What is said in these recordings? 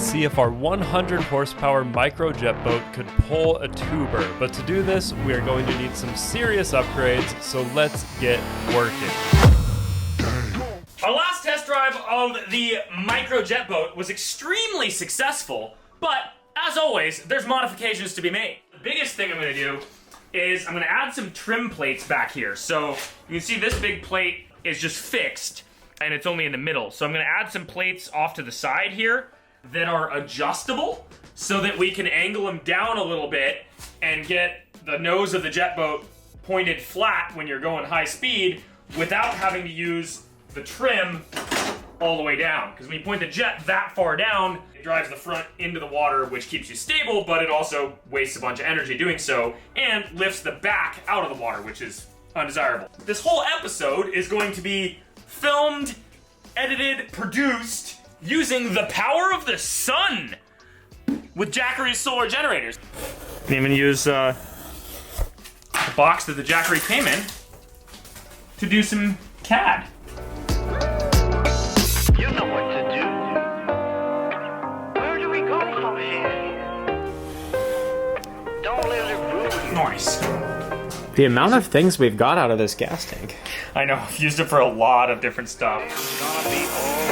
to see if our 100 horsepower microjet boat could pull a tuber, but to do this, we are going to need some serious upgrades, so let's get working. Our last test drive of the microjet boat was extremely successful, but as always, there's modifications to be made. The biggest thing I'm going to do is I'm going to add some trim plates back here. So you can see this big plate is just fixed and it's only in the middle. So I'm going to add some plates off to the side here that are adjustable so that we can angle them down a little bit and get the nose of the jet boat pointed flat when you're going high speed without having to use the trim all the way down. Because when you point the jet that far down, it drives the front into the water, which keeps you stable, but it also wastes a bunch of energy doing so, and lifts the back out of the water, which is undesirable. This whole episode is going to be filmed, edited, produced, using the power of the sun with Jackery's solar generators. Can even use the box that the Jackery came in to do some CAD. You know what to do. Where do we go from here? Don't let it ruin you. Nice. The amount of things we've got out of this gas tank. I know, I've used it for a lot of different stuff. It's gonna be alright.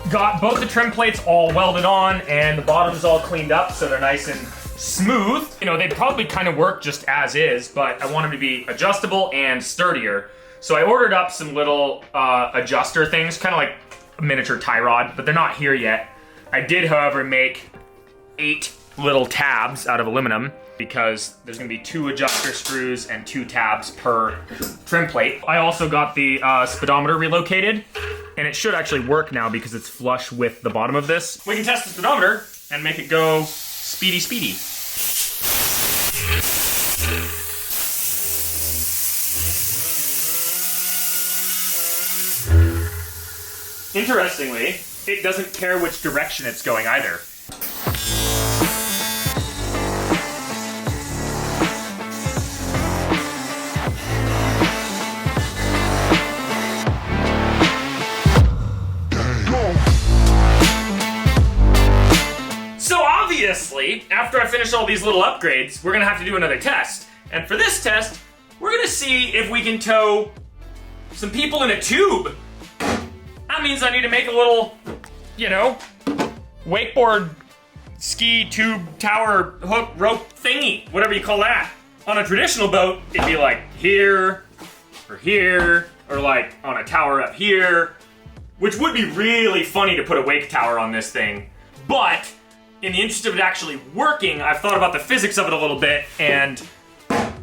Got both the trim plates all welded on and the bottom's all cleaned up so they're nice and smooth. You know, they probably kind of work just as is, but I want them to be adjustable and sturdier. So I ordered up some little adjuster things, kind of like a miniature tie rod, but they're not here yet. I did, however, make 8 little tabs out of aluminum because there's gonna be 2 adjuster screws and 2 tabs per trim plate. I also got the speedometer relocated, and it should actually work now because it's flush with the bottom of this. We can test the speedometer and make it go speedy, speedy. Interestingly, it doesn't care which direction it's going either. Obviously, after I finish all these little upgrades, we're gonna have to do another test. And for this test, we're gonna see if we can tow some people in a tube. That means I need to make a little, you know, wakeboard, ski, tube, tower, hook, rope thingy, whatever you call that. On a traditional boat, it'd be like here, or like on a tower up here, which would be really funny to put a wake tower on this thing. But in the interest of it actually working, I've thought about the physics of it a little bit, and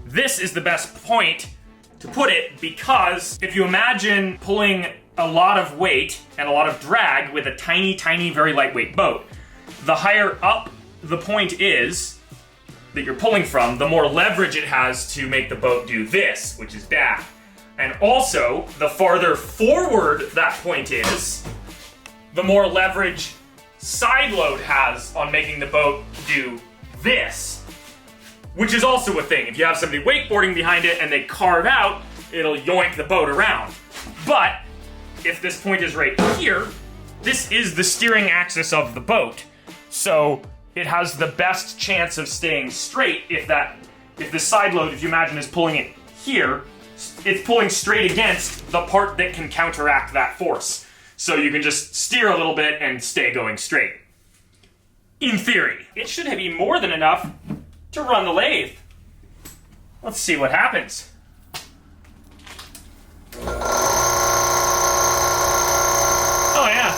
this is the best point to put it because if you imagine pulling a lot of weight and a lot of drag with a tiny, tiny, very lightweight boat, the higher up the point is that you're pulling from, the more leverage it has to make the boat do this, which is that. And also, the farther forward that point is, the more leverage side load has on making the boat do this, which is also a thing. If you have somebody wakeboarding behind it and they carve out, it'll yoink the boat around. But if this point is right here, this is the steering axis of the boat. So it has the best chance of staying straight if the side load, if you imagine, is pulling it here, it's pulling straight against the part that can counteract that force. So you can just steer a little bit and stay going straight. In theory. It should be more than enough to run the lathe. Let's see what happens. Oh yeah.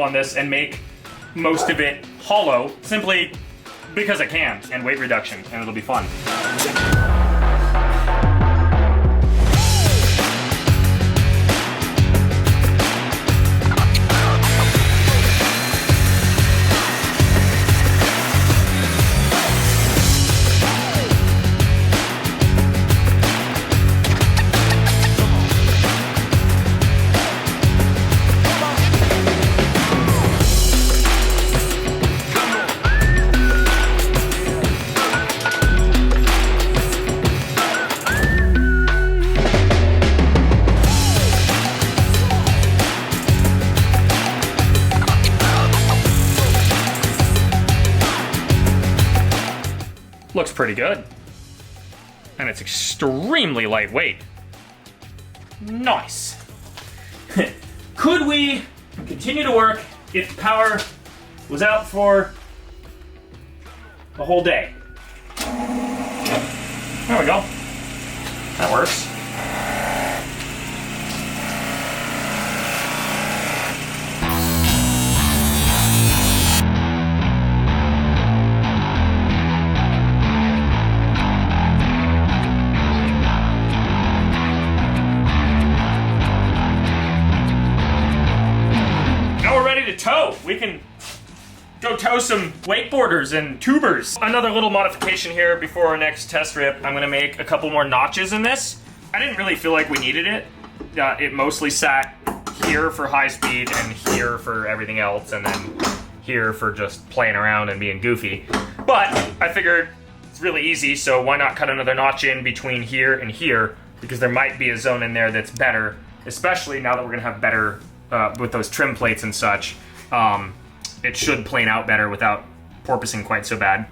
install on this and make most of it hollow, simply because I can, and weight reduction, and it'll be fun. Looks pretty good. And it's extremely lightweight. Nice. Could we continue to work if power was out for a whole day? There we go. That works. Tow. We can go tow some wakeboarders and tubers. Another little modification here before our next test rip. I'm gonna make a couple more notches in this. I didn't really feel like we needed it. It mostly sat here for high speed and here for everything else, and then here for just playing around and being goofy. But I figured it's really easy, so why not cut another notch in between here and here, because there might be a zone in there that's better, especially now that we're gonna have better with those trim plates and such. It should plane out better without porpoising quite so bad,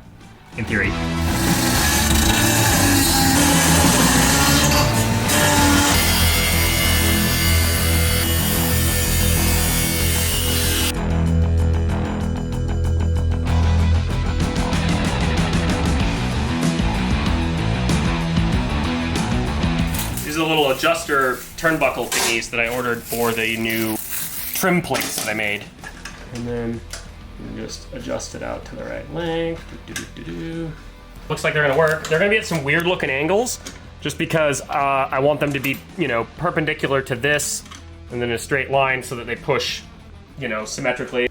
in theory. These are the little adjuster turnbuckle thingies that I ordered for the new trim plates that I made. And then you just adjust it out to the right length. Looks like they're gonna work. They're gonna be at some weird looking angles just because I want them to be, perpendicular to this and then a straight line so that they push, symmetrically.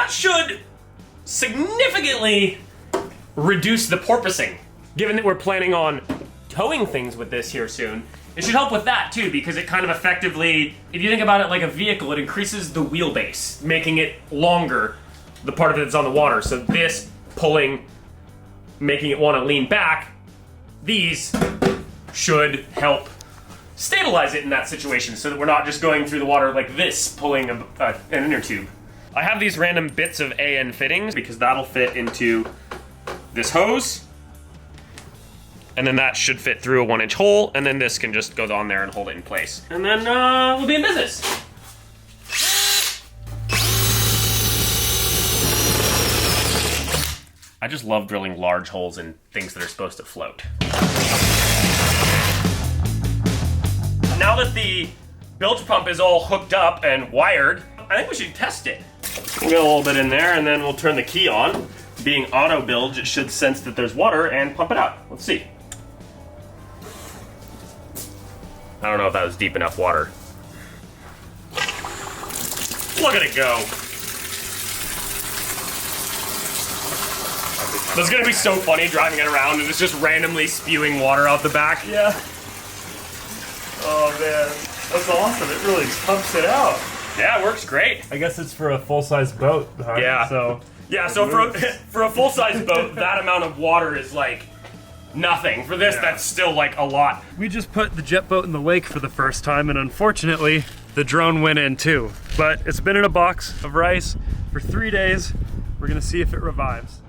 Should significantly reduce the porpoising. Given that we're planning on towing things with this here soon, it should help with that too, because it kind of effectively, if you think about it like a vehicle, it increases the wheelbase, making it longer, the part of it that's on the water. So this pulling, making it want to lean back, these should help stabilize it in that situation so that we're not just going through the water like this, pulling an inner tube. I have these random bits of AN fittings because that'll fit into this hose. And then that should fit through a 1-inch hole, and then this can just go on there and hold it in place. And then we'll be in business. I just love drilling large holes in things that are supposed to float. Now that the bilge pump is all hooked up and wired, I think we should test it. We'll get a little bit in there and then we'll turn the key on. Being auto bilge, it should sense that there's water and pump it out. Let's see. I don't know if that was deep enough water. Look at it go. That's gonna be so funny driving it around and it's just randomly spewing water out the back. Yeah. Oh man, that's awesome. It really pumps it out. Yeah, it works great. I guess it's for a full-size boat, huh? Yeah. So for a full-size boat, that amount of water is like nothing. For this, that's still like a lot. we just put the jet boat in the lake for the first time, and unfortunately, the drone went in too. But it's been in a box of rice for 3 days. We're gonna see if it revives.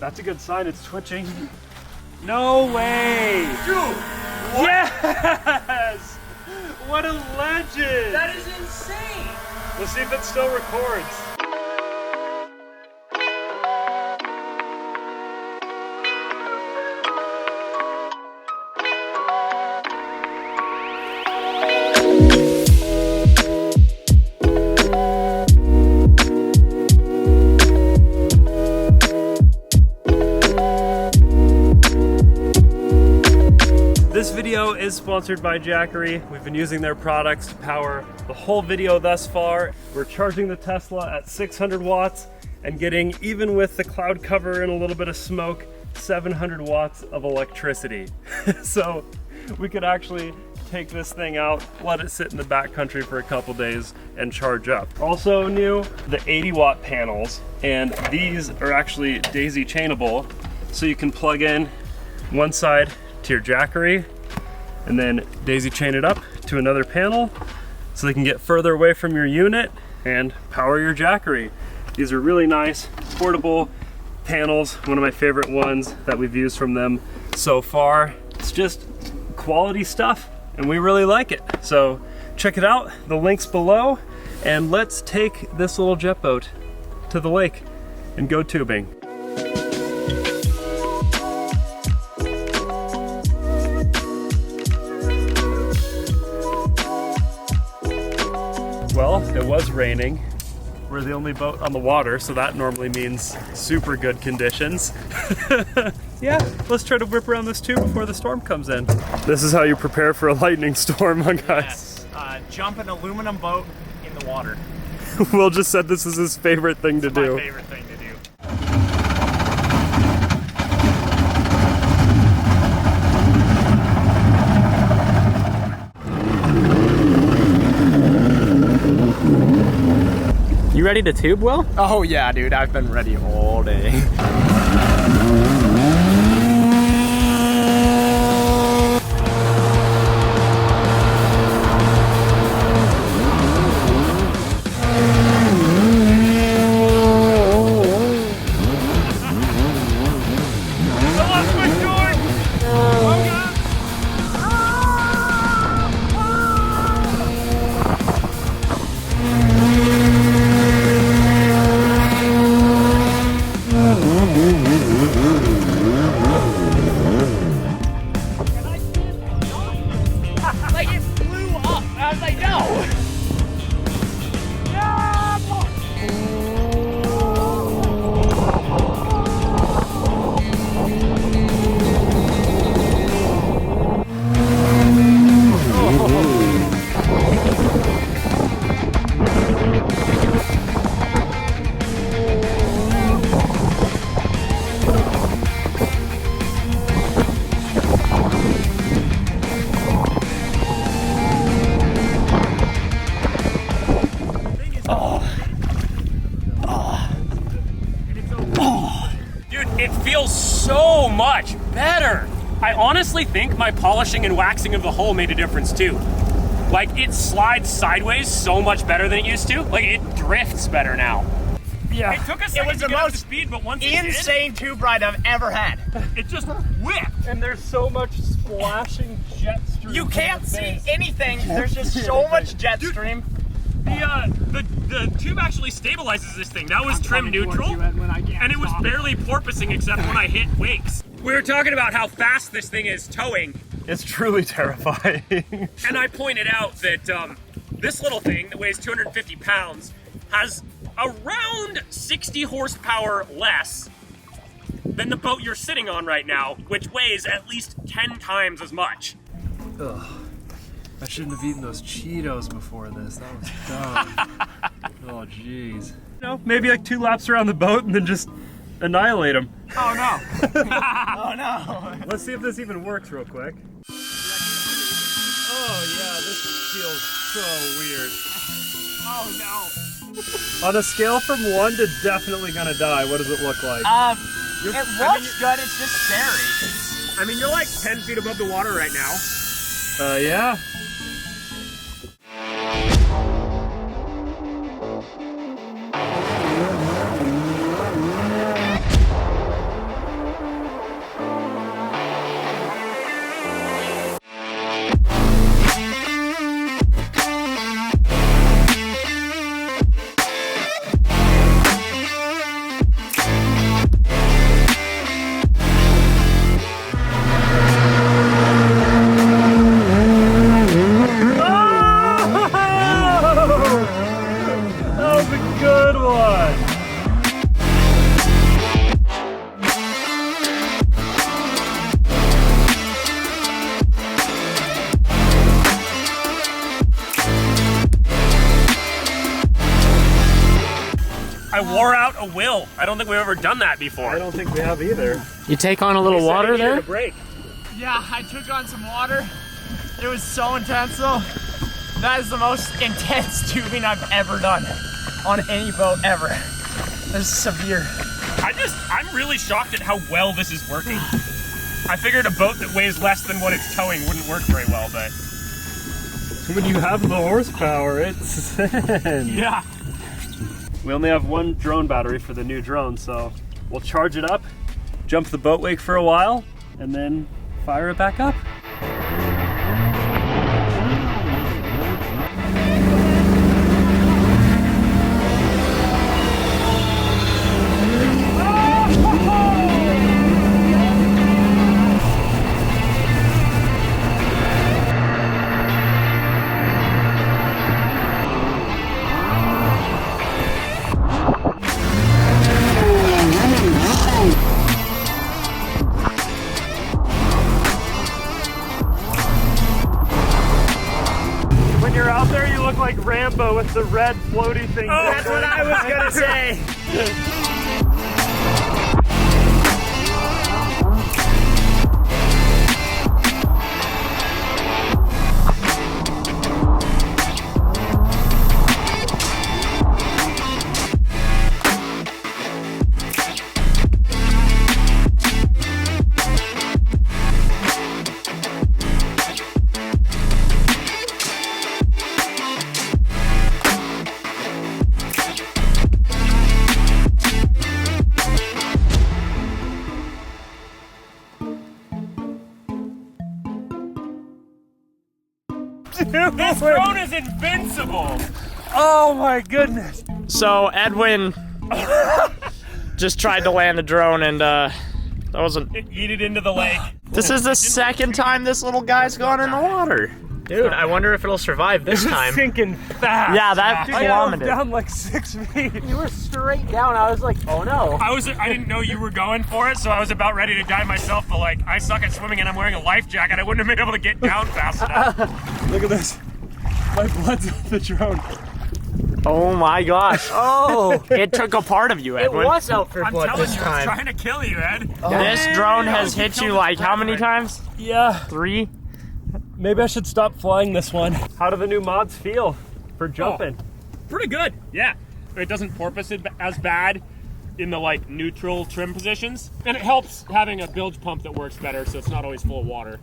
That's a good sign, it's twitching. No way! Dude, what? Yes! What a legend! That is insane! Let's see if it still records. This video is sponsored by Jackery. We've been using their products to power the whole video thus far. We're charging the Tesla at 600 watts and getting, even with the cloud cover and a little bit of smoke, 700 watts of electricity. So we could actually take this thing out, let it sit in the backcountry for a couple days and charge up. Also new, the 80 watt panels, and these are actually daisy chainable, so you can plug in one side to your Jackery and then daisy chain it up to another panel so they can get further away from your unit and power your Jackery. These are really nice portable panels, one of my favorite ones that we've used from them so far. It's just quality stuff and we really like it. So check it out, the link's below, and let's take this little jet boat to the lake and go tubing. Well, it was raining. We're the only boat on the water, so that normally means super good conditions. Yeah, let's try to whip around this tube before the storm comes in. This is how you prepare for a lightning storm, huh, guys? Yes, jump an aluminum boat in the water. Will just said this is his favorite thing to do. My favorite thing to do. You ready to tube, Will? Oh yeah, dude, I've been ready all day. Like it blew up. I was like, no. It feels so much better. I honestly think my polishing and waxing of the hull made a difference too. Like it slides sideways so much better than it used to. Like it drifts better now. Yeah. It took a second was to the get up to most speed, but once it Insane tube ride I've ever had. did, it just whipped. And there's so much splashing jet stream. You can't see anything. There's just so much jet stream. The tube actually stabilizes this thing. That was trim neutral, and it was barely porpoising except when I hit wakes. We were talking about how fast this thing is towing, It's truly terrifying. and I pointed out that this little thing that weighs 250 pounds has around 60 horsepower less than the boat you're sitting on right now, which weighs at least 10 times as much. Ugh. I shouldn't have eaten those Cheetos before this. That was dumb. Oh, jeez. No, maybe like 2 laps around the boat and then just annihilate them. Oh no. Oh no. Let's see if this even works real quick. Oh yeah, this feels so weird. Oh no. On a scale from 1 to definitely gonna die, what does it look like? It looks good, it's just scary. I mean, you're like 10 feet above the water right now. Yeah. pour out a will. I don't think we've ever done that before. I don't think we have either. You take on a little water there? Break. Yeah, I took on some water. It was so intense though. That is the most intense tubing I've ever done on any boat ever. This is severe. I'm really shocked at how well this is working. I figured a boat that weighs less than what it's towing wouldn't work very well, but... When you have the horsepower, it's thin. Yeah. We only have one drone battery for the new drone, so we'll charge it up, jump the boat wake for a while, and then fire it back up. Like Rambo with the red floaty thing. Oh, that's what I was gonna say. This drone is invincible! Oh my goodness. So Edwin just tried to land the drone and that wasn't... Eat it into the lake. This is the second time this little guy's gone in the water. Dude, I wonder if it'll survive this time. Sinking fast. Yeah, that I was plummeted. down like 6 feet. You were straight down. I was like, oh no. I didn't know you were going for it, so I was about ready to dive myself, but like, I suck at swimming and I'm wearing a life jacket. I wouldn't have been able to get down fast enough. Look at this. My blood's off the drone. Oh my gosh. Oh, It took a part of you, it Edwin. was out for I'm blood telling this you, it's time. trying to kill you, Ed. This drone has hit you like how many times? Yeah. 3? Maybe I should stop flying this one. How do the new mods feel for jumping? Pretty good, yeah. It doesn't porpoise it as bad in the like neutral trim positions. And it helps having a bilge pump that works better so it's not always full of water.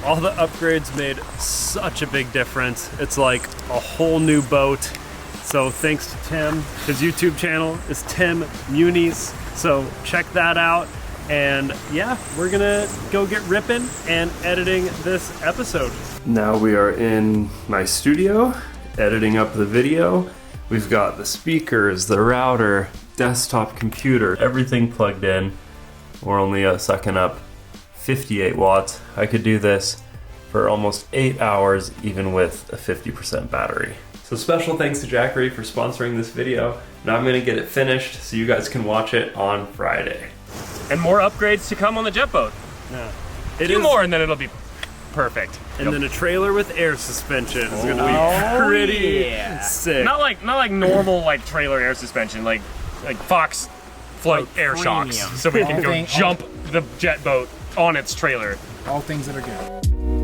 All the upgrades made such a big difference. It's like a whole new boat. So thanks to Tim. His YouTube channel is Tim Muniz. So check that out. And yeah, we're gonna go get ripping and editing this episode. Now we are in my studio, editing up the video. We've got the speakers, the router, desktop computer, everything plugged in. We're only sucking up 58 watts. I could do this for almost 8 hours, even with a 50% battery. So special thanks to Jackery for sponsoring this video. Now I'm gonna get it finished so you guys can watch it on Friday. And more upgrades to come on the jet boat. Yeah. A few more and then it'll be perfect. And then a trailer with air suspension is gonna be pretty sick. Not like normal like trailer air suspension, like Fox float Like air premium. shocks, so we can go Everything- jump the jet boat on its trailer. All things that are good.